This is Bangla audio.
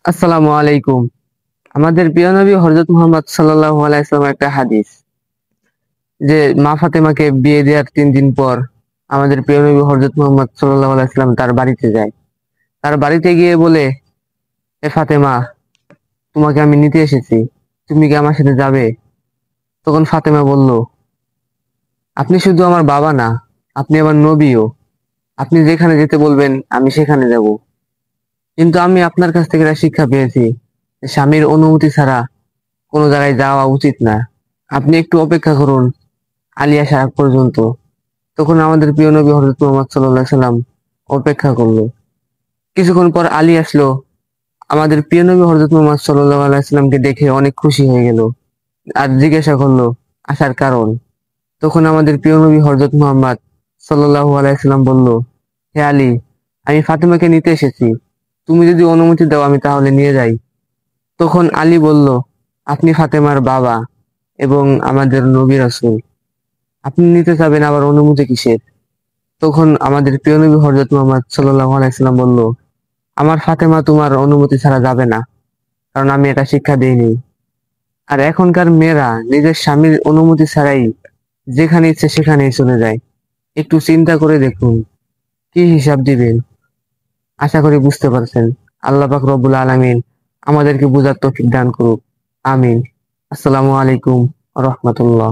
আসসালামু আলাইকুম। আমাদের প্রিয় নবী হযরত মুহাম্মদ সাল্লাল্লাহু আলাইহি ওয়াসাল্লামের একটা হাদিস যে মা ফাতেমাকে বিয়ে দেওয়ার 3 দিন পর আমাদের প্রিয় নবী হযরত মুহাম্মদ সাল্লাল্লাহু আলাইহি ওয়াসাল্লাম তার বাড়িতে যায়। তার বাড়িতে গিয়ে বলে, এ ফাতেমা, তোমাকে আমি নিতে এসেছি, তুমি কি আমার সাথে যাবে? তখন ফাতেমা বলল, আপনি শুধু আমার বাবা না, আপনি আমার নবীও। আপনি যেখানে যেতে বলবেন আমি সেখানে যাব। কিন্তু আমি আপনার কাছ থেকে একটা শিক্ষা পেয়েছি যে স্বামীর অনুমতি ছাড়া কোনো জায়গায় যাওয়া উচিত না। আপনি একটু অপেক্ষা করুন আলী আসার আগ পর্যন্ত। তখন আমাদের প্রিয় নবী হযরত মুহাম্মদ সাল্লাল্লাহু আলাইহি সাল্লাম অপেক্ষা করলো। কিছুক্ষণ পর আলী আসলো। আমাদের প্রিয় নবী হযরত মুহাম্মদ সাল্লাল্লাহু আলাইহি সাল্লামকে দেখে অনেক খুশি হয়ে গেল আর জিজ্ঞাসা করলো আসার কারণ। তখন আমাদের প্রিয় নবী হযরত মুহাম্মদ সাল্লাল্লাহু আলাইহি সাল্লাম বলল, হে আলী, আমি ফাতেমাকে নিতে এসেছি, তুমি যদি অনুমতি দাও আমি তাহলে নিয়ে যাই। তখন আলী বলল, আপনি ফাতেমার বাবা এবং আমাদের নবী রাসূল, আপনি নিতে চাবেন আবার অনুমতি কিসের? তখন আমাদের প্রিয় নবী হযরত মুহাম্মদ সাল্লাল্লাহু আলাইহি সাল্লাম বলল, আমার ফাতেমা তোমার অনুমতি ছাড়া যাবে না, কারণ আমি এটা শিক্ষা দেইনি। আর এখনকার মেয়েরা নিজের স্বামীর অনুমতি ছাড়াই যেখানে ইচ্ছে সেখানেই চলে যায়। একটু চিন্তা করে দেখুন কি হিসাব দিবেন। আশা করি বুঝতে পারছেন। আল্লাহ পাক রব্বুল আলামিন আমাদেরকে বুঝার তৌফিক দান করুক। আমিন। আসসালামু আলাইকুম ওয়া রাহমাতুল্লাহ।